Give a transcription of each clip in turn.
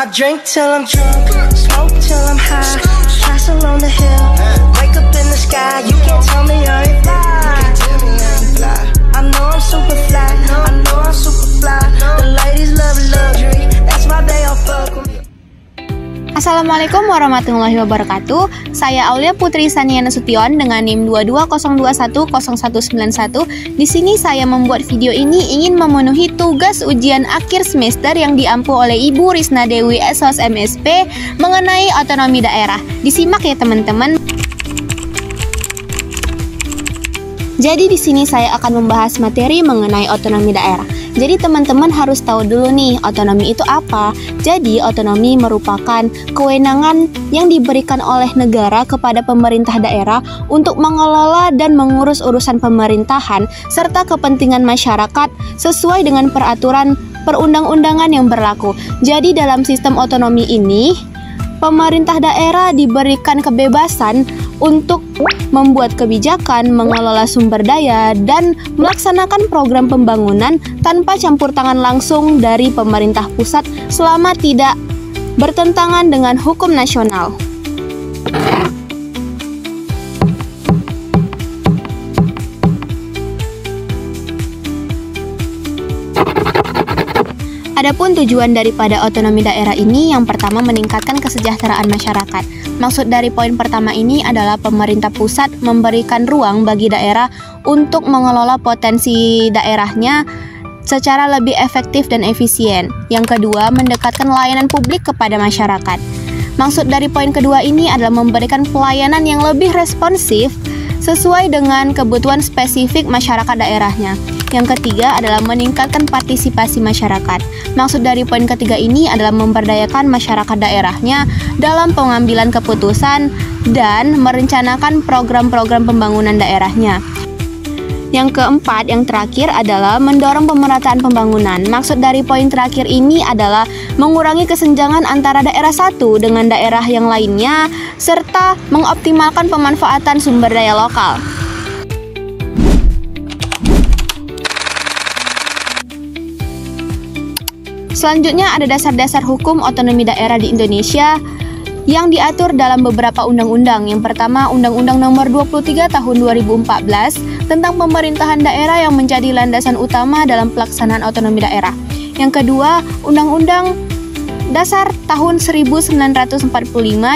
I drink till I'm drunk, smoke till I'm high, castle on the hill, wake up in the sky. You can't tell me I ain't fly. I know I'm super fly, I know I'm super fly. The ladies love luxury, that's why they all fuck with me. Assalamualaikum warahmatullahi wabarakatuh. Saya Aulia Putri Sania Nasution dengan NIM 220210191. Di sini saya membuat video ini ingin memenuhi tugas ujian akhir semester yang diampu oleh Ibu Risna Dewi SOS MSP mengenai otonomi daerah. Disimak ya teman-teman. Jadi di sini saya akan membahas materi mengenai otonomi daerah. Jadi teman-teman harus tahu dulu nih, otonomi itu apa? Jadi otonomi merupakan kewenangan yang diberikan oleh negara kepada pemerintah daerah untuk mengelola dan mengurus urusan pemerintahan serta kepentingan masyarakat sesuai dengan peraturan perundang-undangan yang berlaku. Jadi dalam sistem otonomi ini, pemerintah daerah diberikan kebebasan untuk membuat kebijakan, mengelola sumber daya, dan melaksanakan program pembangunan tanpa campur tangan langsung dari pemerintah pusat selama tidak bertentangan dengan hukum nasional. Adapun tujuan daripada otonomi daerah ini yang pertama meningkatkan kesejahteraan masyarakat. Maksud dari poin pertama ini adalah pemerintah pusat memberikan ruang bagi daerah untuk mengelola potensi daerahnya secara lebih efektif dan efisien. Yang kedua, mendekatkan layanan publik kepada masyarakat. Maksud dari poin kedua ini adalah memberikan pelayanan yang lebih responsif sesuai dengan kebutuhan spesifik masyarakat daerahnya. Yang ketiga adalah meningkatkan partisipasi masyarakat. Maksud dari poin ketiga ini adalah memberdayakan masyarakat daerahnya dalam pengambilan keputusan dan merencanakan program-program pembangunan daerahnya. Yang keempat, yang terakhir adalah mendorong pemerataan pembangunan. Maksud dari poin terakhir ini adalah mengurangi kesenjangan antara daerah satu dengan daerah yang lainnya, serta mengoptimalkan pemanfaatan sumber daya lokal. Selanjutnya ada dasar-dasar hukum otonomi daerah di Indonesia yang diatur dalam beberapa undang-undang. Yang pertama, Undang-Undang Nomor 23 Tahun 2014 tentang pemerintahan daerah yang menjadi landasan utama dalam pelaksanaan otonomi daerah. Yang kedua, Undang-Undang Dasar tahun 1945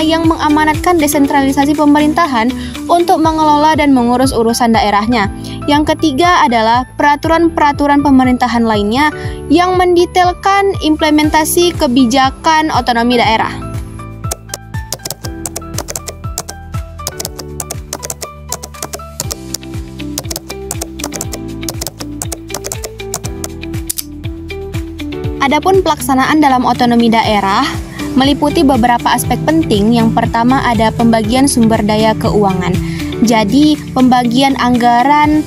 yang mengamanatkan desentralisasi pemerintahan untuk mengelola dan mengurus urusan daerahnya. Yang ketiga adalah peraturan-peraturan pemerintahan lainnya yang mendetailkan implementasi kebijakan otonomi daerah. Adapun pelaksanaan dalam otonomi daerah meliputi beberapa aspek penting. Yang pertama ada pembagian sumber daya keuangan. Jadi, pembagian anggaran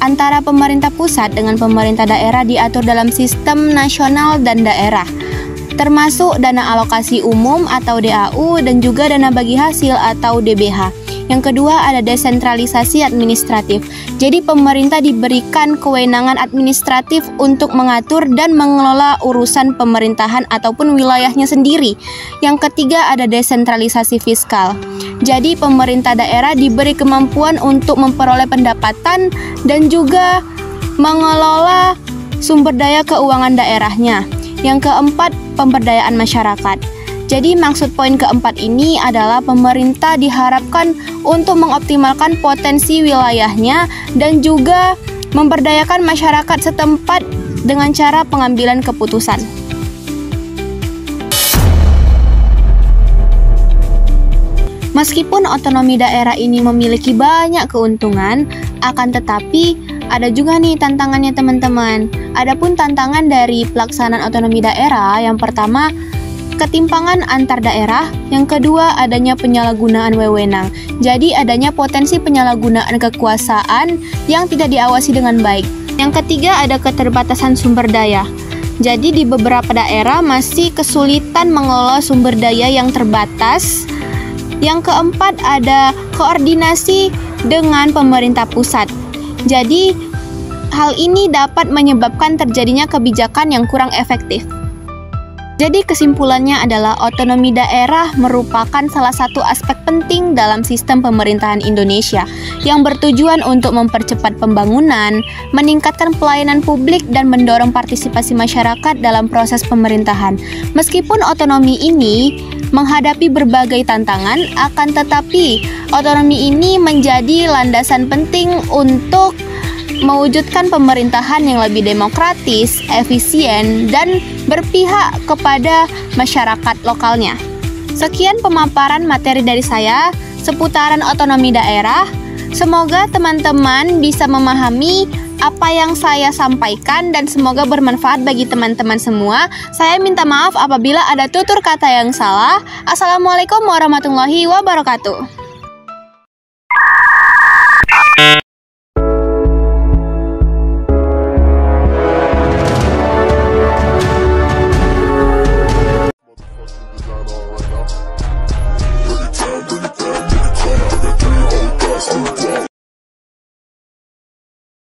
antara pemerintah pusat dengan pemerintah daerah diatur dalam sistem nasional dan daerah, termasuk dana alokasi umum atau DAU dan juga dana bagi hasil atau DBH. Yang kedua ada desentralisasi administratif. Jadi pemerintah diberikan kewenangan administratif untuk mengatur dan mengelola urusan pemerintahan ataupun wilayahnya sendiri. Yang ketiga ada desentralisasi fiskal. Jadi pemerintah daerah diberi kemampuan untuk memperoleh pendapatan dan juga mengelola sumber daya keuangan daerahnya. Yang keempat, pemberdayaan masyarakat. Jadi maksud poin keempat ini adalah pemerintah diharapkan untuk mengoptimalkan potensi wilayahnya dan juga memberdayakan masyarakat setempat dengan cara pengambilan keputusan. Meskipun otonomi daerah ini memiliki banyak keuntungan, akan tetapi ada juga nih tantangannya teman-teman. Adapun tantangan dari pelaksanaan otonomi daerah, yang pertama, ketimpangan antar daerah, yang kedua adanya penyalahgunaan wewenang. Jadi adanya potensi penyalahgunaan kekuasaan yang tidak diawasi dengan baik. Yang ketiga ada keterbatasan sumber daya. Jadi di beberapa daerah masih kesulitan mengelola sumber daya yang terbatas. Yang keempat ada koordinasi dengan pemerintah pusat. Jadi hal ini dapat menyebabkan terjadinya kebijakan yang kurang efektif. Jadi kesimpulannya adalah otonomi daerah merupakan salah satu aspek penting dalam sistem pemerintahan Indonesia yang bertujuan untuk mempercepat pembangunan, meningkatkan pelayanan publik, dan mendorong partisipasi masyarakat dalam proses pemerintahan. Meskipun otonomi ini menghadapi berbagai tantangan, akan tetapi otonomi ini menjadi landasan penting untuk mewujudkan pemerintahan yang lebih demokratis, efisien, dan berpihak kepada masyarakat lokalnya. Sekian pemaparan materi dari saya seputaran otonomi daerah. Semoga teman-teman bisa memahami apa yang saya sampaikan dan semoga bermanfaat bagi teman-teman semua. Saya minta maaf apabila ada tutur kata yang salah. Assalamualaikum warahmatullahi wabarakatuh.